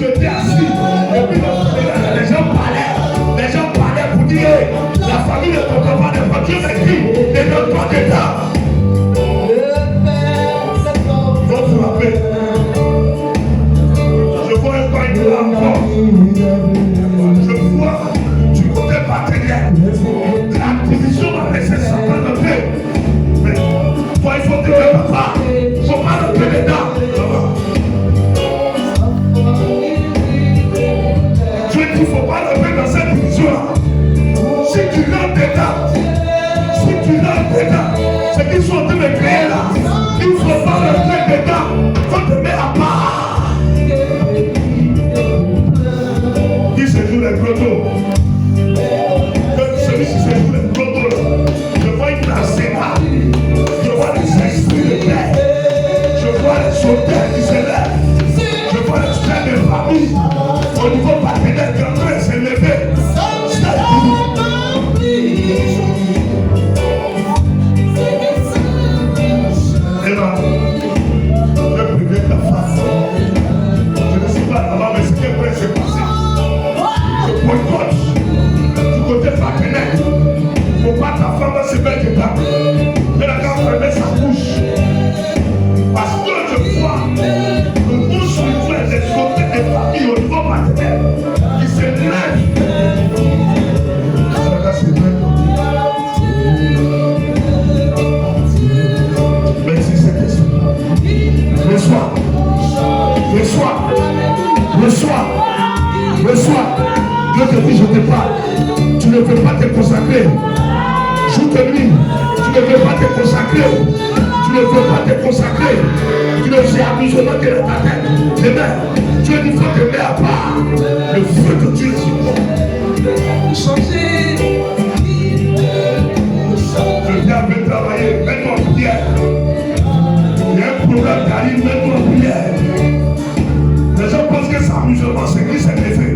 Tu étais assis. Et puis les gens parlaient. Les gens parlaient pour dire la famille de ton papa n'est pas Dieu m'a dit, ne donne pas de temps. Faut frapper. Je vois un pas de là encore. Je vois du côté partenaire. La division va laisser Satan le paix. Mais toi, il faut te dire papa. Il ne faut pas le paix dedans. Dieu dit, il ne faut pas le paix dans cette division-là. Si tu rentres dedans, ce qu'ils sont en train de créer là, il ne faut pas le paix dedans. Il faut te mettre à part. Qui se joue les protos? Celui-ci se joue les protos. Je vois une nacéra. Je vois les esprits de terre. Je vois les sauteurs qui se lèvent. Je vois les frères de famille. Au niveau partenaire qui est en train de se lever. Eva, je préviens ta femme. Je ne sais pas là-bas, mais ce qui est prêt de se passer. Je boycotte du côté partenaire. Il ne faut pas que ta femme va se mettre dedans. Mais la femme fermer sa bouche. Parce que je vois le monde spirituel des côtés des familles au niveau partenaire qui se lève. Merci Saint-Esprit. Reçois. Dieu te dit, je te parle. Tu ne veux pas te consacrer. Joue de nuit. Tu ne veux pas te consacrer. Tu ne veux pas te consacrer. Tu ne sais amusement que dans ta tête. Demain, Dieu dit, il faut te mettre à part. Le feu de Dieu est sur toi. Changer. Je viens me travailler. Mets-toi en prière. Il y a un problème qui arrive. Mets-toi en prière. Les gens pensent que c'est amusement, c'est qui s'est levé.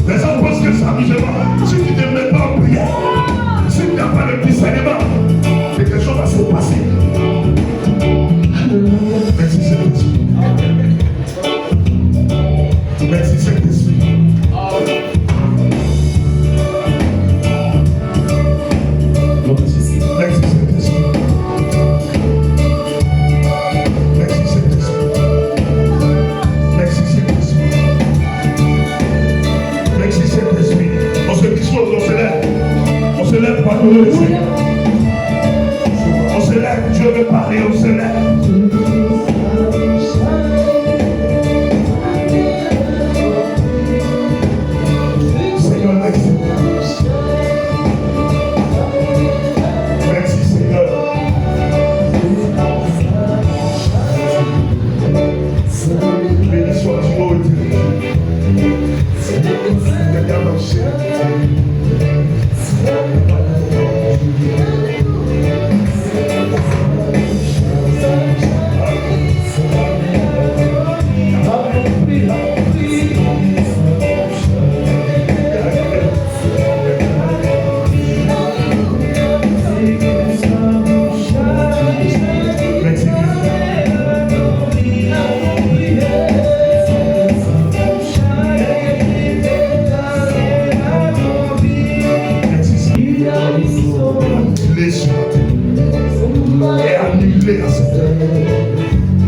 Les gens pensent que c'est amusement. Si tu ne te mets pas en prière, si tu n'as pas le discernement, quelque chose va se passer. Merci Saint-Esprit. Merci Saint-Esprit. Merci Saint-Esprit. On se lève par le Seigneur. On se lève, Dieu veut parler, on se lève. Seigneur, merci. Merci Seigneur. Béni sois-tu, ô Dieu. Regarde mon ciel.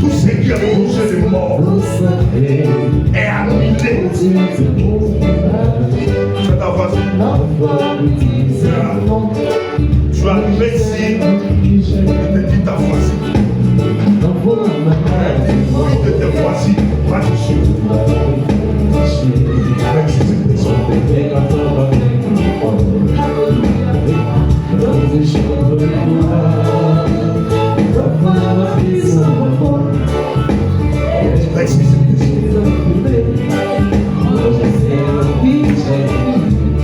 Tout ce qui a causé de mort est annulé. Tu as ta voisin. Tu es arrivé ici. Je te dis ta voici. Je te voici. Pas de dessus.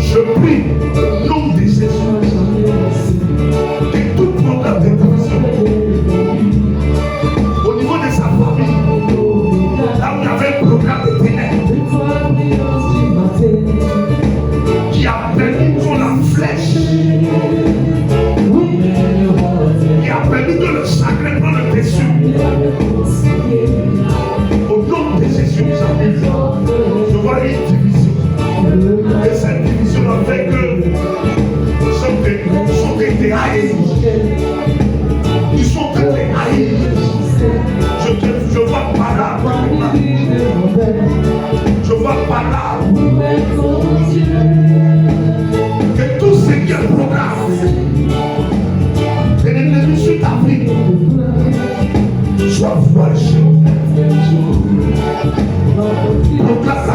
Je prie au nom de Jésus que tout programme d'intervention au niveau de sa famille, là où il y avait un programme de ténèbres,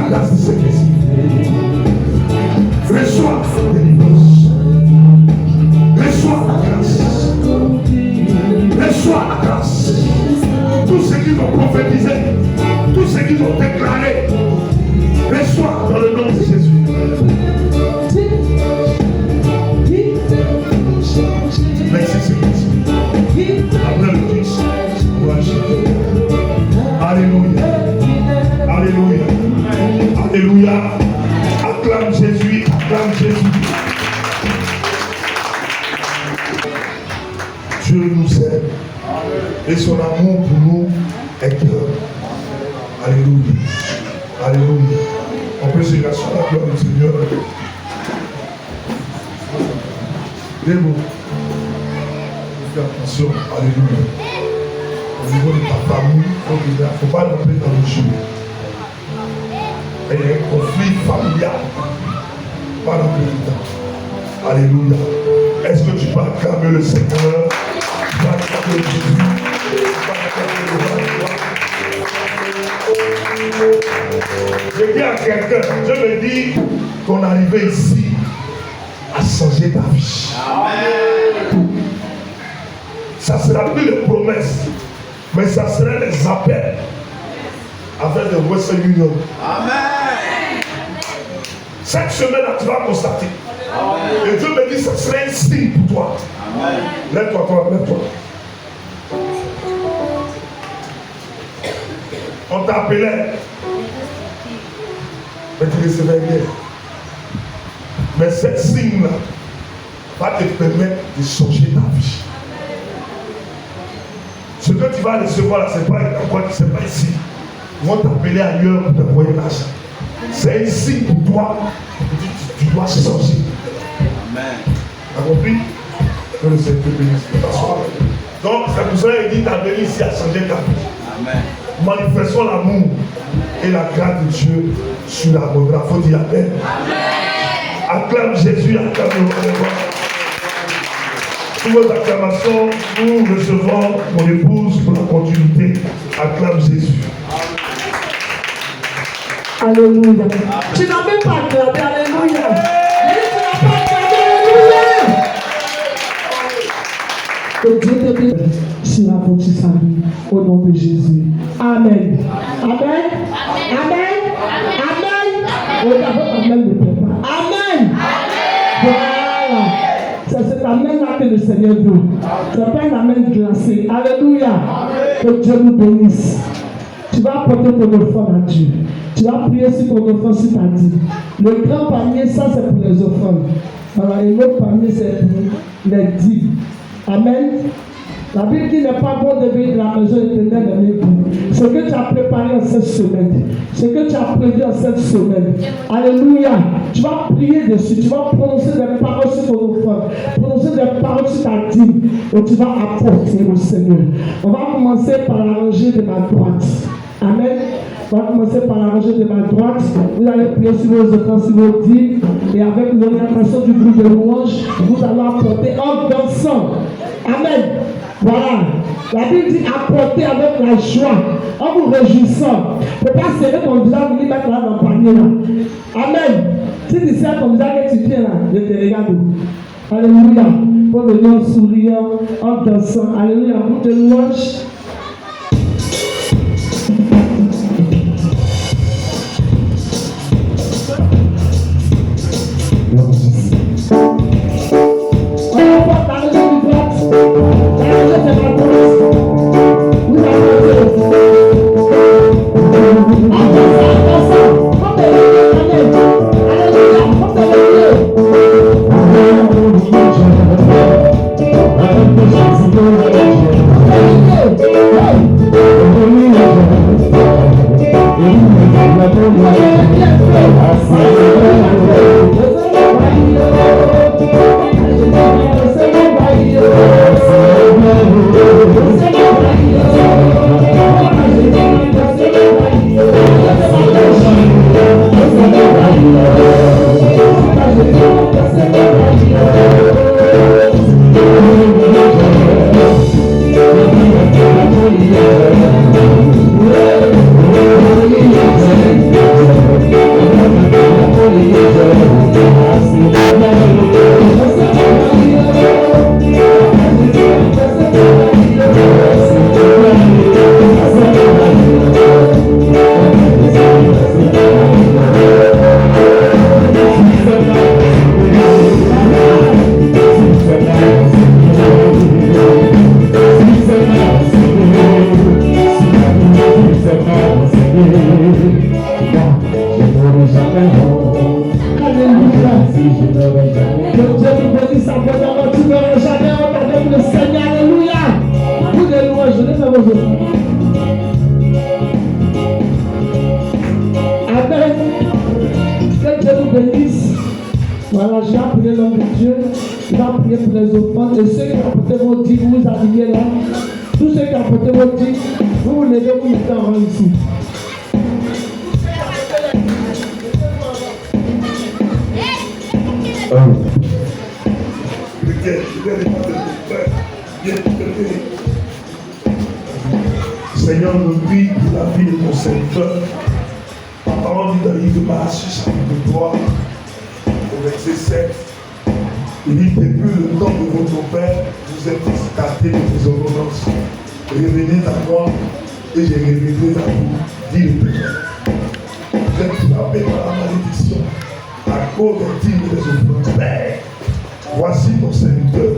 la grâce de Saint-Esprit. Reçois la délivrance. Reçois la grâce. Reçois la grâce. Tous ceux qui ont prophétisé, tous ceux qui ont déclaré, reçois dans le nom de Jésus. Merci Seigneur. Après le Christ, alléluia. Alléluia. Alléluia. Acclame Jésus. Acclame Jésus. Dieu nous aime. Et son amour pour nous est grand. Alléluia. Alléluia. On peut se racheter la gloire du Seigneur. Les mots. Fais attention. Alléluia. Au niveau de ta famille, il ne faut pas rentrer dans le jeu. Il y a un conflit familial. Pas rentrer dedans. Alléluia. Est-ce que tu peux acclamer le Seigneur? Tu peux acclamer Jésus? Je dis à quelqu'un, je me dis qu'on est arrivé ici à changer ta vie. Amen. Ça ne sera plus les promesses, mais ça sera les appels avec le Western Union. Amen. Cette semaine-là, tu vas constater. Amen. Et Dieu me dit que ça sera un signe pour toi. Amen. Lève-toi, toi, lève-toi. On t'appelait, mais tu ne recevais rien. Mais cette signe-là va te permettre de changer ta vie. Ce que tu vas recevoir là, ce n'est pas encore, c'est pas ici. Ils vont t'appeler ailleurs pour t'envoyer l'argent. C'est un signe pour toi. Tu dois changer. Amen. Tu as compris? Que le Seigneur te bénisse. Donc, c'est pour ça qu'il dit tu as venu ici à changer ta vie. Amen. Manifestons l'amour et la grâce de Dieu sur la bonne. Il faut dire Amen. Amen. Acclame Jésus, acclame le roi. Sous vos acclamations, nous recevons mon épouse pour la continuité. Acclame Jésus. Alléluia. Tu n'as même pas acclamé. Alléluia. Tu n'as pas acclamé. Alléluia. Que Dieu te bénisse sur la votre salut. Au nom de Jésus. Amen. Amen. Amen. Amen. Amen. Amen. Voilà. C'est cet amen-là que le Seigneur veut. Ce n'est pas un amen glacé. Alléluia. Que Dieu nous bénisse. Tu vas apporter ton offrande à Dieu. Tu vas prier sur ton offrande si tu as dit. Le grand panier, ça c'est pour les offrandes. Voilà, et l'autre panier, c'est pour les dîmes. Amen. La Bible dit n'est pas bon de vivre de la maison éternelle de l'époux. Ce que tu as préparé en cette semaine, ce que tu as prévu en cette semaine. Alléluia. Tu vas prier dessus, tu vas prononcer des paroles sur ton offrande, prononcer des paroles sur ta dîme, et tu vas apporter au Seigneur. On va commencer par la rangée de ma droite. Amen. On va commencer par la rangée de ma droite. Vous allez prier sur vos offrandes, sur vos dîmes, et avec l'orientation du groupe de louanges, vous allez apporter en dansant. Amen. Voilà. La Bible dit apporter avec la joie, en vous réjouissant. Il ne faut pas serrer ton visage, venir mettre là dans le panier là. Amen. Si tu serres ton visage et tu tiens là, je te regarde. Alléluia. Pour venir en souriant, en dansant. Alléluia. Pour te louange. Que Dieu nous bénisse abondamment. Tu n'auras jamais honte avec le Seigneur. Alléluia. Vous de louanges, je les avons aujourd'hui. Amen. Que Dieu nous bénisse. Voilà, j'ai appelé l'homme de Dieu. Il va prier pour les offrandes. Et ceux qui ont apporté vos dix, vous vous habillez là. Tous ceux qui ont apporté vos dix, vous vous levez, vous mettez en rang ici. Seigneur, je prie pour la vie de ton serviteur. La parole dit dans le livre de Malachie, chapitre 3, au verset 7. Il dit, depuis le temps de votre Père, vous êtes écartés de mes ordonnances. Revenez à moi et je reviendrai à vous, dit le Père. Vous êtes frappés par la malédiction à cause des dîmes et des offrandes. Père, voici ton serviteur.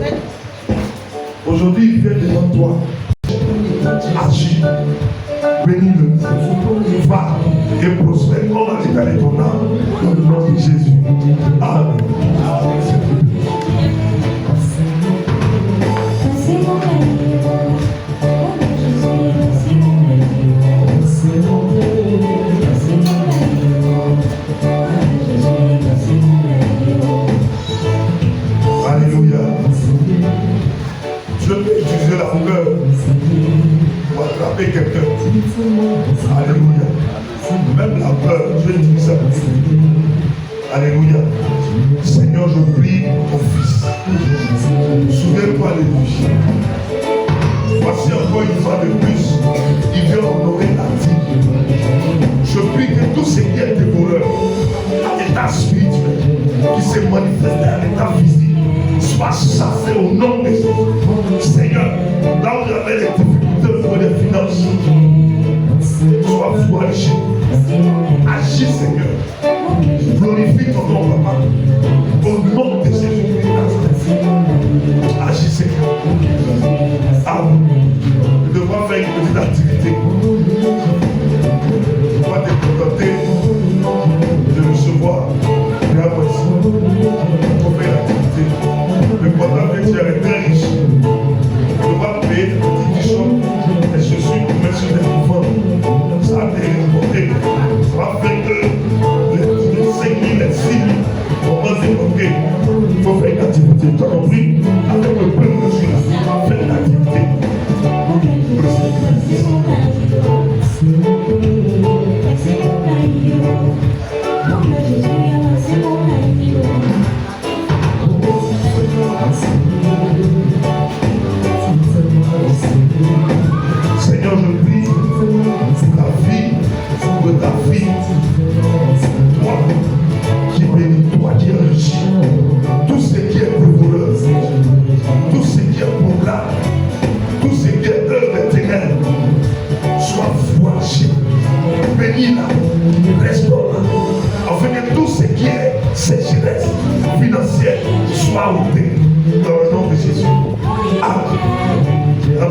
Aujourd'hui, il vient devant toi. Agis, bénis-le, va et prospère comme a déclaré ton âme dans le nom de Jésus. Amen. Alléluia. Je peux utiliser la longueur pour attraper quelqu'un. Alléluia. Même la peur, je vais utiliser ça. Alléluia. Seigneur, je prie pour ton fils. Souviens-toi de lui. Voici encore une fois de plus, il vient honorer la vie. Je prie que tout ce qui est dévoreur, à l'état spirituel, qui se manifeste à l'état physique, soit chassé au nom de Jésus. Seigneur, là où il y avait des difficultés pour les finances, sois forgé. Agis, Seigneur. Glorifie ton nom, Papa. Au nom de Jésus-Christ. Agis, Seigneur. Amen. Tu devras faire une petite activité. Tu dois te contenter de recevoir. Regarde voici. Pour faire l'activité. Le comptable est très riche. Tu dois payer des petits t-shirts, des chaussures pour mettre sur des enfants. Ça a été remonté. Ça va faire que les 5 000, les 6 000 vont pas débloquer. Il faut faire une activité. Tu as compris? Avec le peuple que je suis là, fais une activité. Seigneur, je prie pour la vie de ta fille. Toi qui bénis, toi qui enrichis. Tout ce qui est voleur, tout ce qui est problème, tout ce qui est œuvre des ténèbres, soit forgé. Bénis-la, restaure-la, afin que tout ce qui est sécheresse financière soit ôté dans le nom de Jésus. Amen.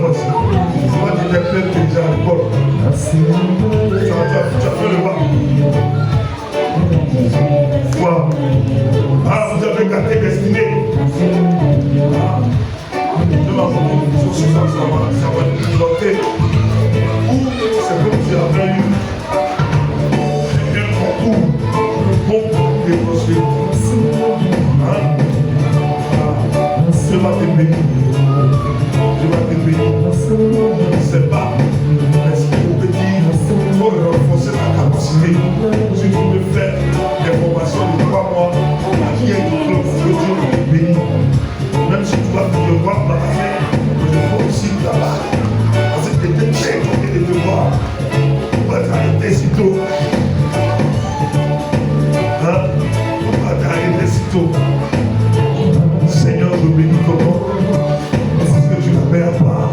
Voici. Moi, tu t'interprètes déjà à l'école. Tu as fait le bac. Wow. Ah, vous avez gâté destiné. Je m'en fous. Ça va noter. Ou c'est comme si j'avais eu un concours. Bon, et prospérité. Je vais te bénir. Je vais te bénir. Je ne sais pas. Est-ce que vous pouvez dire, il faut renforcer ta capacité. Si tu peux faire des formations de 3 mois, à qui est le club, que Dieu te bénit. Même si tu vas te devoir dans la main, je veux aussi là-bas. Parce que tu étais très content de te voir. Tu vas t'arrêter si tôt. Hein? Tu vas t'arrêter si tôt. Seigneur, je bénis ton nom. Parce que tu l'as fait à part.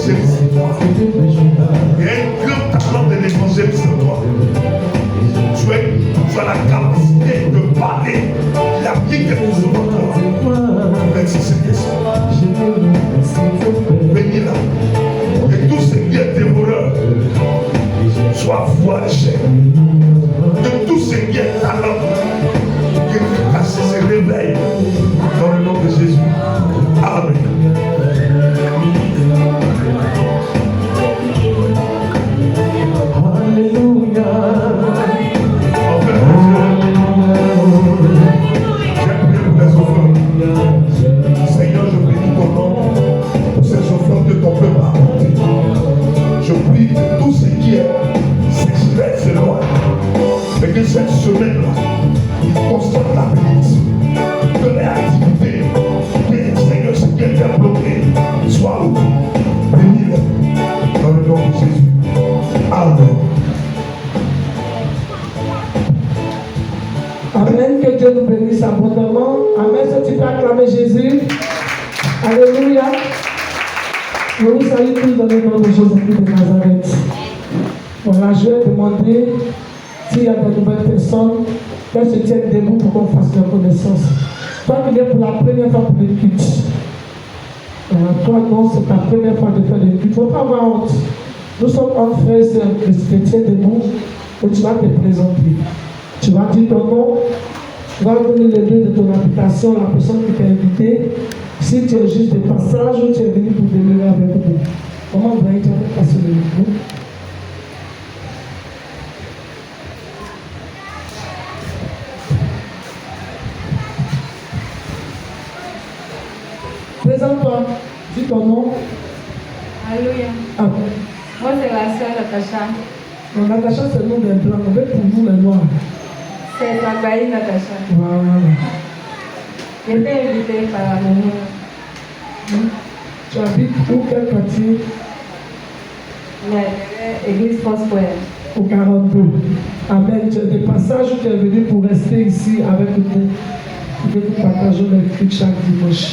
évangéliste. Il y a un grand talent de l'évangéliste en toi. Tu as la capacité de parler. Il y a bien quelque chose en toi. Merci Seigneur. Bénis-la. Que tout ce qui est dévoreur soit voilé. Que tout ce qui est talent, que ça se réveille dans le nom de Jésus. Amen. Alléluia. Seigneur, je bénis ton nom pour ces offrandes que ton peuple a apportées. Je prie que tout ce qui est sécheresse et loin, et que cette semaine-là, il constate la bénédiction, que les activités, que Seigneur, ce qui est bloqué, soit ouvert. Bénis-le dans le nom de Jésus. Amen. Amen. Que Dieu nous bénisse abondamment. Amen. Si tu peux acclamer Jésus. Alléluia. Je vous salue tous dans le nom de Jésus-Christ de Nazareth. Voilà, je vais demander s'il y a de nouvelles personnes qu'elles se tiennent debout pour qu'on fasse leur connaissance. Toi qui viens pour la première fois pour les cultes. Toi, non, c'est ta première fois de faire les cultes. Il ne faut pas avoir honte. Nous sommes en frères et sœurs chrétiens debout et tu vas te présenter. Tu vas dire ton nom, tu vas donner le lieu de ton habitation, la personne qui t'a invité. Si tu es juste de passage ou tu es venu pour demeurer avec nous. Comment vous voyez, tu vas passer le micro. Présente-toi, dis ton nom. Alléluia. Amen. Moi, c'est la sœur Natacha. Non, Natacha, c'est le nom des blancs. On veut pour vous les noirs. C'est Magbaï Natacha. Voilà. J'ai été invitée par la maman. Tu habites où, quel quartier? L'église Foursquare. Au 42. Amen. Tu es de passage ou tu es venu pour rester ici avec nous? Que nous partageons les cultes chaque dimanche.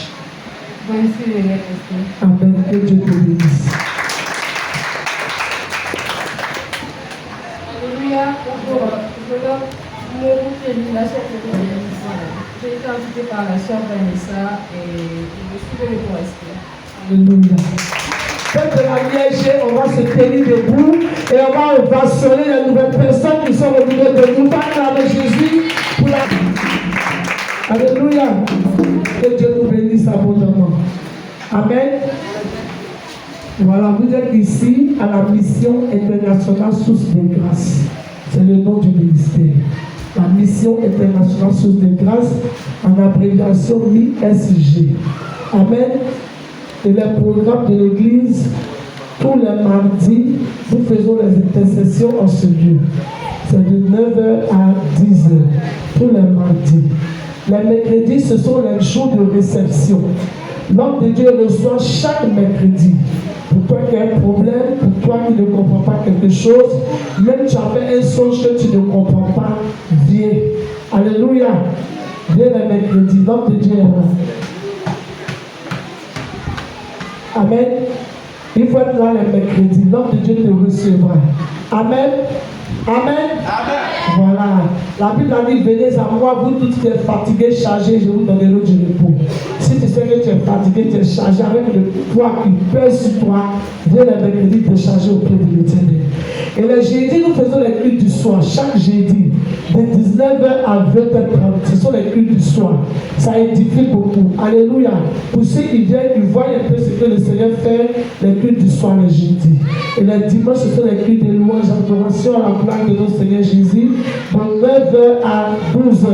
Bon, ici, je viens rester. Amen. Que Dieu te bénisse. Alléluia. Bonjour. Mon groupe est la chef de l'église. J'ai été invitée par la sœur Vanessa et je suis venue pour rester. Alléluia. Faites de la Liège, on va se tenir debout et on va ovationner les nouvelles personnes qui sont au milieu de nous. Acclamer Jésus pour la. Alléluia. Que Dieu nous bénisse abondamment. Amen. Voilà, vous êtes ici à la mission internationale Source de Grâce. C'est le nom du ministère. La mission internationale Source de Grâce, en abréviation MISG. Amen. Et les programmes de l'église, tous les mardis, nous faisons les intercessions en ce lieu. C'est de 9h à 10h, tous les mardis. Les mercredis, ce sont les jours de réception. L'homme de Dieu reçoit chaque mercredi. Pour toi qui as un problème, pour toi qui ne comprends pas quelque chose, même tu as fait un songe que tu ne comprends pas, viens. Alléluia. Viens les mercredis, l'homme de Dieu est là. Amen. Il faut être là les mercredis. L'homme de Dieu te recevra. Amen. Amen. Amen. Voilà. La Bible a dit, venez à moi, vous tous qui êtes fatigués, chargés, je vous donnerai du repos. Si tu sais que tu es fatigué, tu es chargé avec le poids qui pèse sur toi, viens les mercredis te charger au pied de l'Éternel. Et les jeudis, nous faisons les cultes du soir, chaque jeudi, de 19h à 20h30. Ce sont les cultes du soir. Ça édifie beaucoup. Alléluia. Pour ceux qui viennent, ils voient un peu ce que le Seigneur fait, les cultes du soir, les jeudis. Et les dimanches, ce sont les cultes de louange, adoration à la gloire de notre Seigneur Jésus, de 9h à 12h.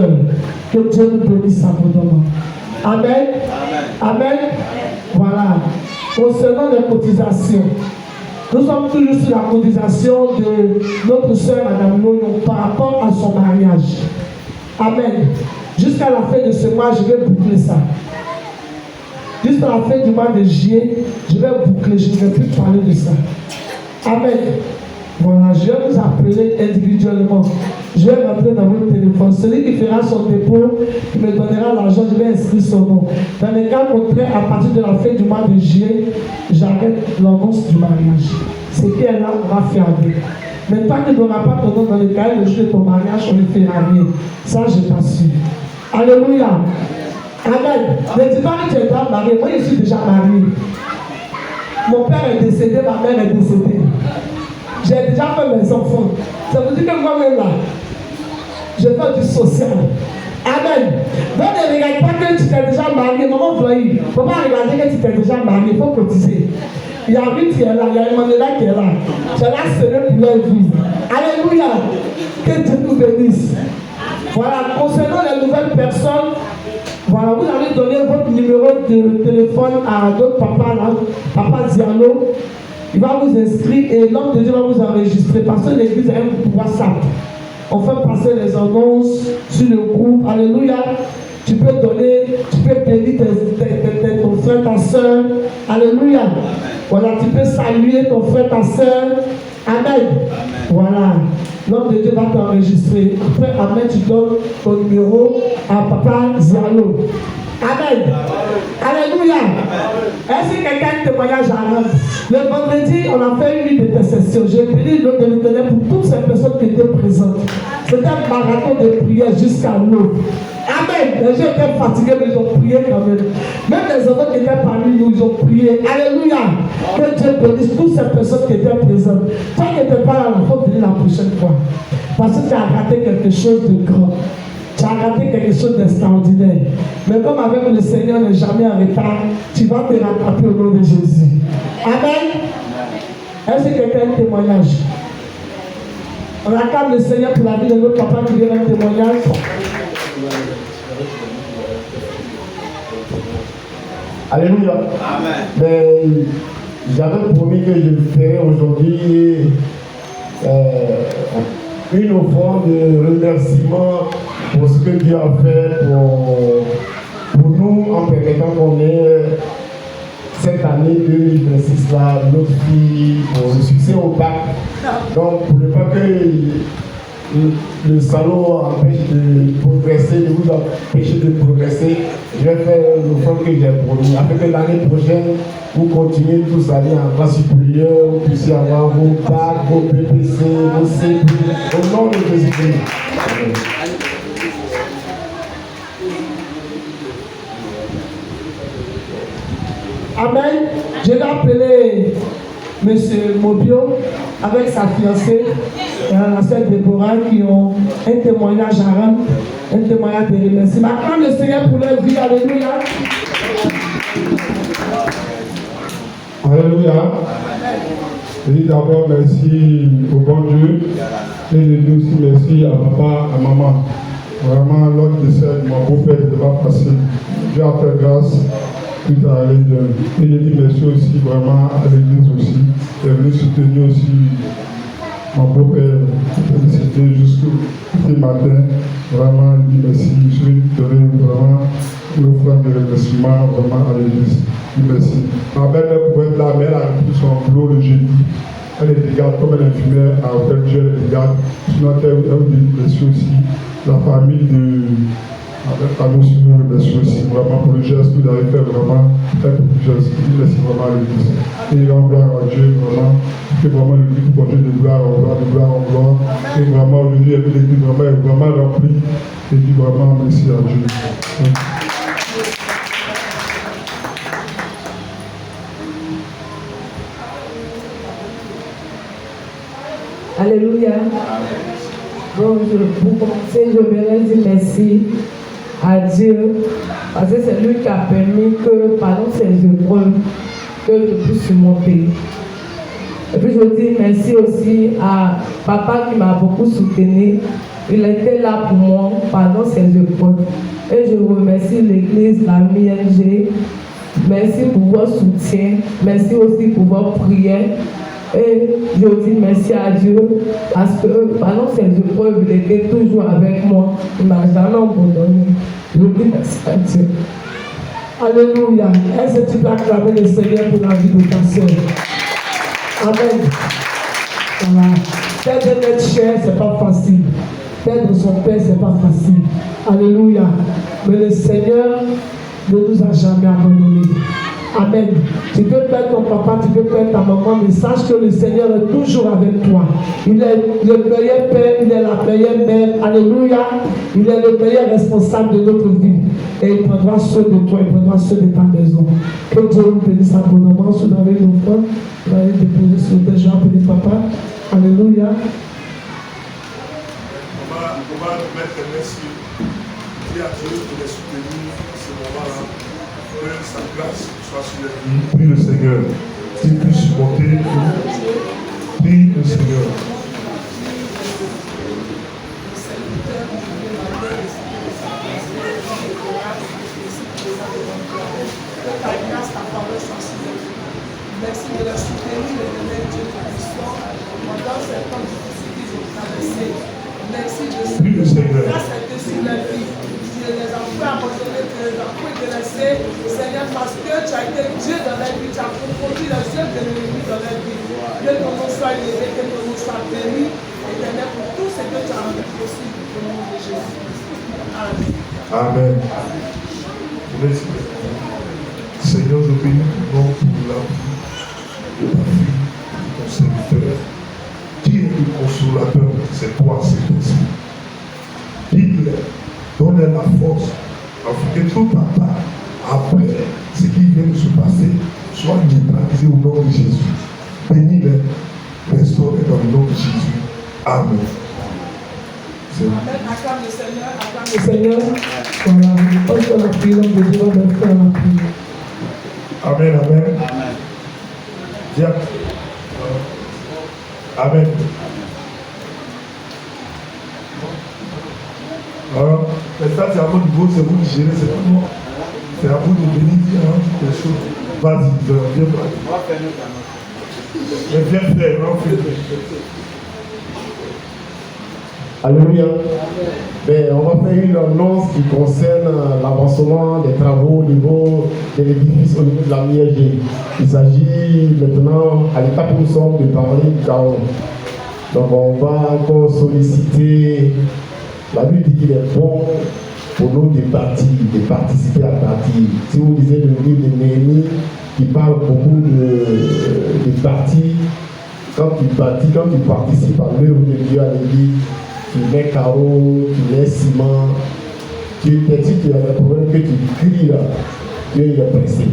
Que Dieu nous bénisse abondamment. Amen. Amen. Amen. Voilà. Concernant les cotisations, nous sommes toujours sur la cotisation de notre soeur Madame Loyon par rapport à son mariage. Amen. Jusqu'à la fin de ce mois, je vais boucler ça. Jusqu'à la fin du mois de juillet, je vais boucler, je ne vais plus parler de ça. Amen. Voilà, je vais vous appeler individuellement. Je vais rentrer dans votre téléphone. Celui qui fera son dépôt, qui me donnera l'argent, je vais inscrire son nom. Dans le cas contraire, à partir de la fin du mois de juillet, j'arrête l'annonce du mariage. Ce qui est là, on va faire avec. Mais tant qu'il n'aura pas ton nom dans le cahier le jour de ton mariage, on ne fera rien. Ça, je t'assure. Alléluia. Amen. Ne dis pas que tu es déjà marié. Moi, je suis déjà marié. Mon père est décédé, ma mère est décédée. J'ai déjà fait mes enfants. Ça veut dire que moi-même là, je fais du social. Amen. Donc ne regarde pas que tu t'es déjà marié. Maman Floyd, il ne faut pas regarder que tu t'es déjà marié. Il faut cotiser. Il y a Ruth qui est là, il y a Emmanuela qui est là. Tu es là serré pour leur vie. Alléluia. Que Dieu nous bénisse. Voilà, concernant les nouvelles personnes, voilà, vous allez donner votre numéro de téléphone à d'autres papas là, papa Diallo. Il va vous inscrire et l'homme de Dieu va vous enregistrer parce que l'église a un groupe WhatsApp. On fait passer les annonces sur le groupe. Alléluia. Tu peux donner, tu peux bénir ton frère, ta soeur. Alléluia. Voilà, tu peux saluer ton frère, ta soeur. Amen. Voilà. L'homme de Dieu va t'enregistrer. Après, amen, tu donnes ton numéro à papa Zialo. Amen. Alléluia. Est-ce que quelqu'un a un témoignage à rendre? Le vendredi, on a fait une nuit d'intercession. J'ai béni le nom de l'Éternel pour toutes ces personnes qui étaient présentes. C'était un marathon de prière jusqu'à l'eau. Amen. Les gens étaient fatigués, mais ils ont prié quand même. Même les enfants qui étaient parmi nous, ils ont prié. Alléluia. Que Dieu bénisse toutes ces personnes qui étaient présentes. Toi qui n'étais pas là, il faut venir la prochaine fois. Parce que tu as raté quelque chose de grand. Tu as raté quelque chose d'extraordinaire. Mais comme avec le Seigneur n'est jamais en retard, tu vas te rattraper au nom de Jésus. Amen. Est-ce que quelqu'un a un témoignage? On acclame le Seigneur pour la vie de notre papa qui vient un témoignage. Alléluia. Amen. Mais j'avais promis que je le ferais aujourd'hui. Une offrande de remerciement pour ce que Dieu a fait pour nous en permettant qu'on ait cette année 2026 là, notre fille pour le succès au bac. Donc pour ne pas que le salaud empêche de progresser, de vous empêcher de progresser, je vais faire l'offrande que j'ai promis. Afin que l'année prochaine, vous continuez tous à aller en classe supérieure, vous puissiez avoir vos bacs, vos BPC, vos CP, au nom de Jésus-Christ. Amen. Je vais appeler M. Mobio avec sa fiancée, la sœur Déborah, qui ont un témoignage à rendre, un témoignage de remerciement. Acclame le Seigneur pour leur vie. Alléluia. Alléluia. Je dis d'abord merci au bon Dieu et je dis aussi merci à papa, à maman. Vraiment, l'autre décès de mon beau-père n'était pas facile. Dieu a fait grâce. Tout à allé bien. Et je dis merci aussi vraiment à l'église aussi. Et venu soutenir aussi mon beau-père qui était décédé jusqu'au matin. Vraiment, je dis merci. Je vais donner vraiment une offrande de remerciement vraiment à l'église. Je dis merci. Ma belle-mère pouvait être là, mais elle a repris son boulot le jeudi. Elle était garde comme elle infirmière à Hôtel Dieu, elle était garde. Sinon, elle dit merci aussi. La famille de. À nous suivre, merci aussi vraiment pour le geste que vous avez fait, vraiment très pour le geste. Merci vraiment à l'église. Et rend gloire à Dieu, vraiment. Que vraiment l'église continue de gloire en gloire, de gloire en gloire. Et vraiment aujourd'hui, l'église vraiment est vraiment remplie. Et dit vraiment merci à Dieu. Alléluia. Donc, pour commencer, je voudrais dire merci à Dieu, parce que c'est lui qui a permis que, pendant ces épreuves, que je puisse surmonter. Et puis je dis merci aussi à papa qui m'a beaucoup soutenu. Il était là pour moi pendant ces épreuves. Et je remercie l'église, la MING. Merci pour votre soutien. Merci aussi pour votre prière. Et je dis merci à Dieu parce que pendant ces épreuves, il était toujours avec moi. Il ne m'a jamais abandonné. Je dis merci à Dieu. Alléluia. Est-ce que tu peux acclamer le Seigneur pour la vie de ta soeur? Amen. Voilà. Perdre notre chair, c'est pas facile. Perdre son père, c'est pas facile. Alléluia. Mais le Seigneur ne nous a jamais abandonnés. Amen. Tu peux perdre ton papa, tu peux perdre ta maman, mais sache que le Seigneur est toujours avec toi. Il est le meilleur père, il est la meilleure mère. Alléluia. Il est le meilleur responsable de notre vie. Et il prendra soin de toi, il prendra soin de ta maison. Que Dieu vous bénisse abondamment. Si vous avez une offrande, vous allez déposer sur le déjà pour les papas. Alléluia. On va mettre merci. Dis à Dieu de les soutenir ce moment-là. Que sa grâce soit sur les vies. Prie le Seigneur. Qu'il puisse monter. Prie le Seigneur. Merci de la soutenir et de mettre Dieu de l'histoire pendant ces temps difficiles qu'ils ont traversés. Merci de ce que grâce a été sur la vie. Tu les as fait abandonner, tu les as fait délaisser. Seigneur, parce que tu as été Dieu dans la vie, tu as confondu les œuvres de l'ennemi dans la vie. Que ton nom soit élevé, que ton nom soit béni, éternel, pour tout ce que tu as rendu possible au nom de Jésus. Amen. Amen. Seigneur, je bénis ton nom pour la vie de ta fille, de ton serviteur. Qui est le consolateur? C'est toi, c'est possible. Dis-le, donne-le la force, afin que tout papa, après ce qui vient de se passer, soit neutralisé au nom de Jésus. Bénis-le, restaurez dans le nom de Jésus. Amen. Amen. Acclame le Seigneur, acclame Le Seigneur, voilà, on fait la prière, on besoin de faire la prière. Amen, amen. Viens. Amen. Alors, ça c'est à votre niveau, c'est vous qui gérez, c'est pas moi. C'est à vous de venir dire quelque chose. Vas-y, viens. Viens faire, on fait. Alléluia. Ben, on va faire une annonce qui concerne l'avancement des travaux au niveau de l'édifice, au niveau de la MIEG. Il s'agit maintenant, à l'étape où nous sommes, de parler du chaos. Donc on va encore solliciter, la Bible dit qu'il est bon pour nous de participer à la partie. Si vous lisez le livre de Néhémie, qui parle beaucoup de parties, quand tu participes à l'œuvre de Dieu à l'église, tu mets carreau, tu mets ciment, tu as des problèmes que tu cries là, Dieu il est pressé.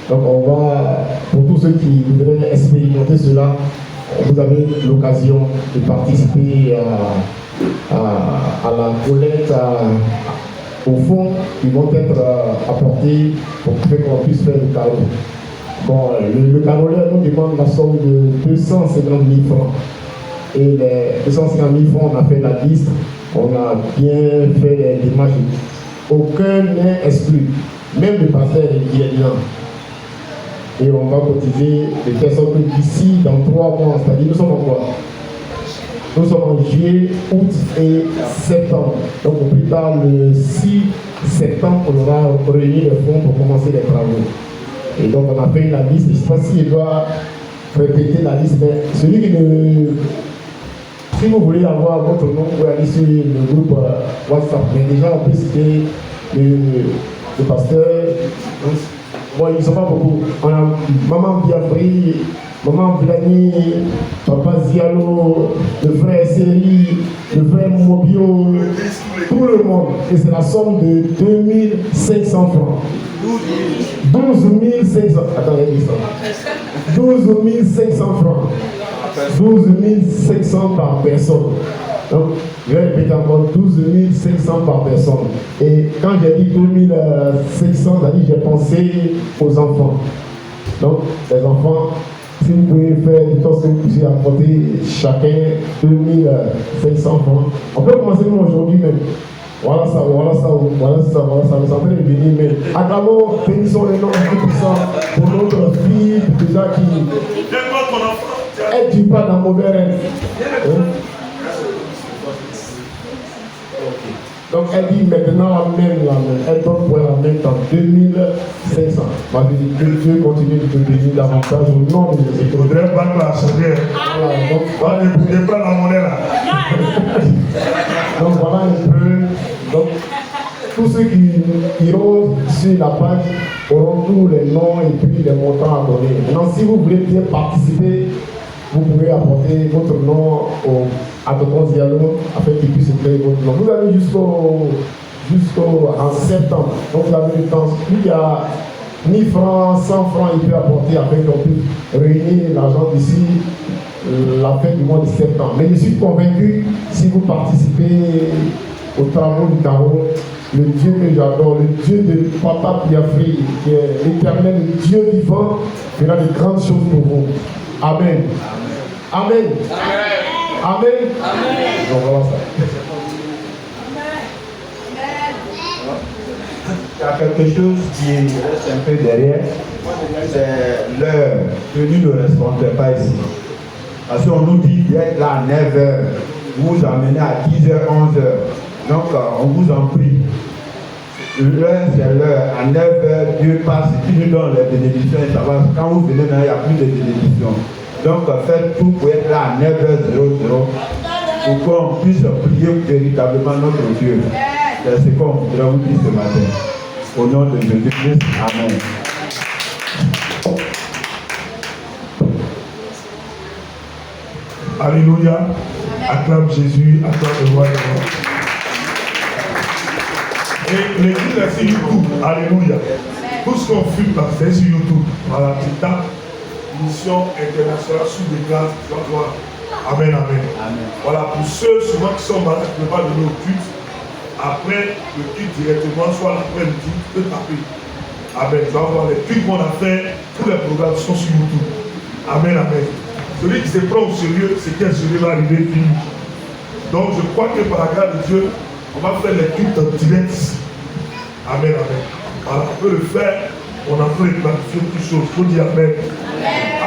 Donc on va, pour tous ceux qui voudraient expérimenter cela, vous avez l'occasion de participer à la collecte, au fond, qui vont être apportés pour qu'on puisse faire le carreau. Bon, le caroleur nous demande la somme de 250 000 francs. Et les 250 000 francs, on a fait la liste, on a bien fait les démarches. Aucun n'est exclu, même le pasteur qui est là. Et on va cotiser de telle sorte que d'ici, dans 3 mois, c'est-à-dire nous sommes en quoi? Nous sommes en juillet, août et septembre. Donc au plus tard, le 6 septembre, on aura réuni les fonds pour commencer les travaux. Et donc on a fait la liste, je ne sais pas si je dois répéter la liste, mais celui qui ne... Si vous voulez avoir votre nom, vous pouvez aller sur le groupe WhatsApp. Mais déjà, on peut citer le pasteur. Bon, ils ne sont pas beaucoup. On a Maman Biafri, Maman Vlani, Papa Zialo, le frère Seri, le frère Mobio, tout le monde. Et c'est la somme de 2500 francs. 12 500. Attendez, 12 500 francs. 12 500 par personne. Donc, je vais répéter encore 12 500 par personne. Et quand j'ai dit 2 500, j'ai pensé aux enfants. Donc, les enfants, si vous pouvez faire du temps que vous puissiez apporter chacun 2 500 francs. On peut commencer nous aujourd'hui même. Voilà ça, nous sommes en train de venir, mais acclamons, bénissons le nom du puissant pour notre fille, déjà qui est du pas dans mauvais rêve. Donc elle dit maintenant la main. Elle donne pour la main dans 2500. Ma vie, que Dieu continue de te bénir davantage au nom de Jésus. Il faudrait battre la santé. Voilà, donc, Ne bougeez pas la monnaie là. donc voilà un peu. Donc tous ceux qui iront sur la page auront tous les noms et puis les montants à donner. Maintenant, si vous voulez bien participer, vous pouvez apporter votre nom à Tonton Diallo afin qu'il puisse créer votre nom. Vous avez jusqu'en septembre. Donc vous avez le temps. Il y a 1000 francs, 100 francs, il peut apporter afin qu'on puisse réunir l'argent d'ici la fin du mois de septembre. Mais je suis convaincu, si vous participez aux travaux du carreau, le Dieu que j'adore, le Dieu de Papa Biafri, qui est l'éternel, le Dieu vivant, fera de grandes choses pour vous. Amen. Amen. Amen. Donc voilà ça. Il y a quelque chose qui reste un peu derrière, c'est l'heure que nous ne respectons pas ici. Parce qu'on nous dit d'être là à 9h, vous vous amenez à 10h, 11h. Donc on vous en prie. L'heure c'est l'heure, à 9h, Dieu passe, il nous donne les bénédictions et ça va. Quand vous venez maintenant, il n'y a plus de bénédictions. Donc faites tout pour être là à 9h00 pour qu'on puisse prier véritablement notre Dieu. C'est ce qu'on voudrait vous dire ce matin. Au nom de Jésus-Christ, Amen. Alléluia. Acclame Jésus, acclame le roi des rois. Et l'église est sur YouTube. Alléluia. Tout ce qu'on filme là, c'est sur YouTube. Voilà, tu tapes Mission internationale sous des grâces. Tu vas voir. Amen, amen. Voilà, pour ceux souvent qui sont malades, qui ne peuvent pas donner au culte, après le culte directement, soit l'après-midi, tu peux taper. Amen. Tu vas voir les cultes qu'on a fait, tous les programmes sont sur YouTube. Amen, amen. Celui qui se prend au sérieux, c'est qu'un sérieux va arriver fini. Donc je crois que par la grâce de Dieu, on va faire les cultes en direct ici. Amen, amen. Voilà, on peut le faire, on a fait planifier toutes choses. Il faut dire amen.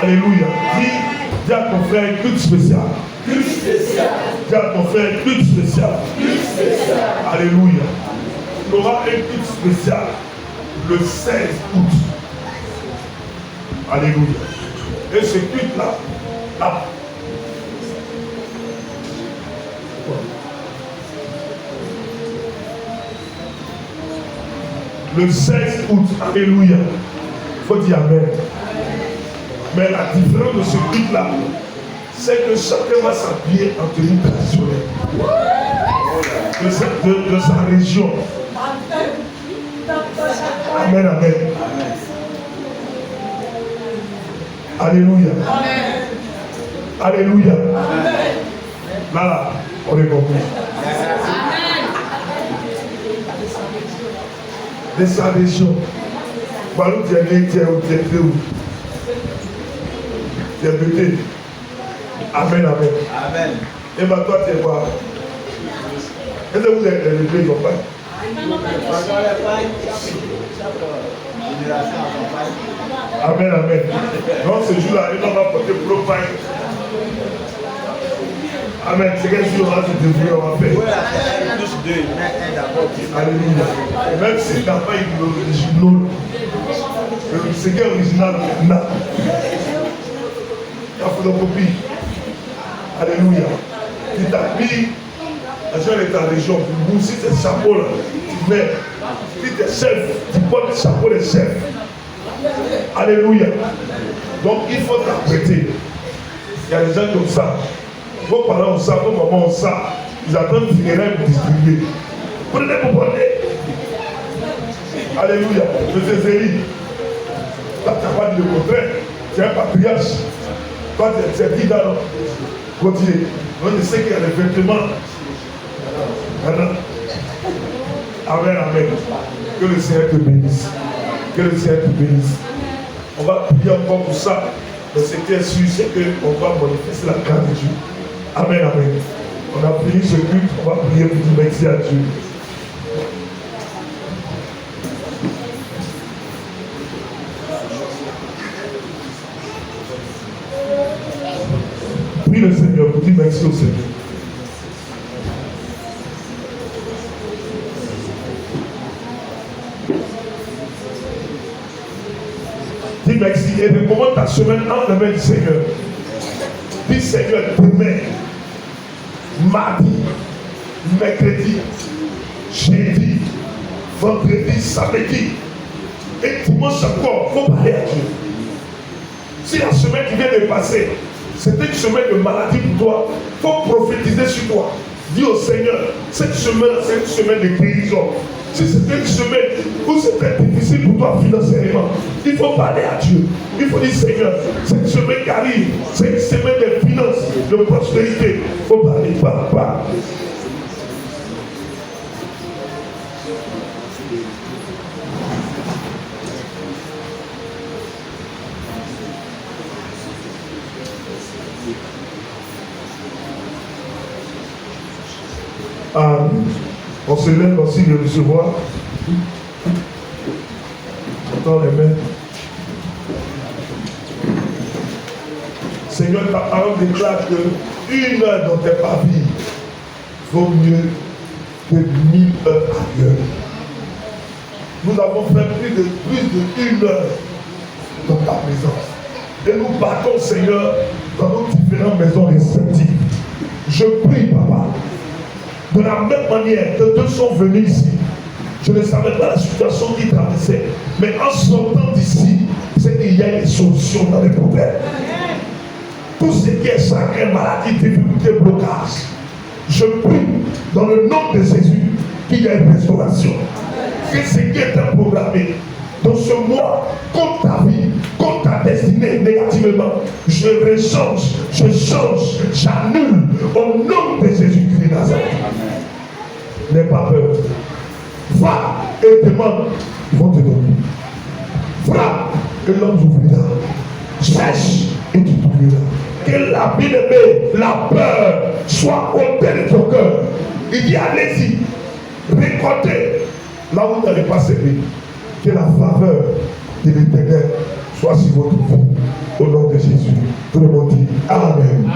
Alléluia. Dis à ton frère culte spécial. Culte spécial. Dis à ton frère culte spécial. Culte spécial. Alléluia. Il y aura un culte spécial le 16 août. Alléluia. Et ce culte-là, là, le 16 août, alléluia. Il faut dire amen. Mais la différence de ce culte-là, c'est que chacun va s'habiller en tenue traditionnelle de sa région. Amen, amen. Alléluia. Alléluia. Là, on est compris. De sa région. Balou, tu es né, tu es où, tu es où? Tu es buté. Amen, amen. Amen. Et bien toi, tu es quoi? Est-ce que vous êtes élevé, ils ont pas? Amen, amen. Donc ce jour-là, il va porter propane. Amen. C'est quel jour on va se débrouiller, on va faire. Alléluia. Même si tu n'as pas eu l'original, le Seigneur original, là. Il y a photocopie. Alléluia. Tu t'habilles. La gens de ta région, si tu es chapeau là, tu mets. Si tu es chef, tu portes le chapeau de chef. Alléluia. Donc il faut t'apprêter. Il y a des gens comme ça. Vos parents ont ça, vos mamans ont ça. Ils attendent funérailles pour distribuer. Prenez pour porter. Alléluia. Je te Zélie. Là, tu n'as pas dit le contraire. Tu es un patriarche. Toi, tu es dit dans Gauthier. Donc je sais qu'il y a des vêtements. Maintenant. Amen, amen. Que le Seigneur te bénisse. Que le Seigneur te bénisse. On va prier encore pour ça. Mais ce qui est sûr, c'est qu'on va manifester la grâce de Dieu. Amen, amen. On a fini ce culte, on va prier pour dire merci à Dieu. Prie le Seigneur pour dire merci au Seigneur. et recommande ta semaine entre les mains du Seigneur. Dis Seigneur, demain, mardi, mercredi, jeudi, vendredi, samedi et dimanche encore, il faut parler à Dieu. Si la semaine qui vient de passer, c'était une semaine de maladie pour toi, il faut prophétiser sur toi. Dis au Seigneur, cette semaine, c'est une semaine de guérison. Si c'était une semaine où c'était difficile pour toi financièrement, il faut parler à Dieu. Il faut dire Seigneur, cette semaine qui arrive, c'est une semaine de finances, de prospérité. Il faut parler, parle. On se lève aussi de recevoir dans les mains. Seigneur, ta parole déclare que 1 heure dans tes pavilles vaut mieux que 1000 heures ailleurs. Nous avons fait plus de 1 heure dans ta présence. Et nous partons, Seigneur, dans nos différentes maisons respectives. Je prie, Papa, de la même manière que deux sont venus ici, je ne savais pas la situation qu'ils traversaient, mais en sortant d'ici, c'est qu'il y a des solutions dans les problèmes. Tout ce qui est chagrin, maladie, difficulté, blocage, je prie dans le nom de Jésus qu'il y ait une restauration. Que ce qui est programmé dans ce mois, contre ta vie, contre ta destinée négativement, je rechange, je change, j'annule au nom de Jésus-Christ de Nazareth. N'aie pas peur. Va et demande, ils vont te donner. Frappe et l'homme ouvrira. Cherche et tu trouveras. Que la bien-aimée, la peur soit ôtée de ton cœur. Il dit allez-y, récoltez là où vous n'allez pas servir. Que la faveur de l'Éternel soit sur votre vie. Au nom de Jésus. Tout le monde dit Amen.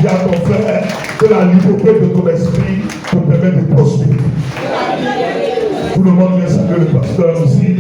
Dis à ton frère que la liberté de ton esprit te permet de prospérer. Tout le monde vient saluer le pasteur aussi.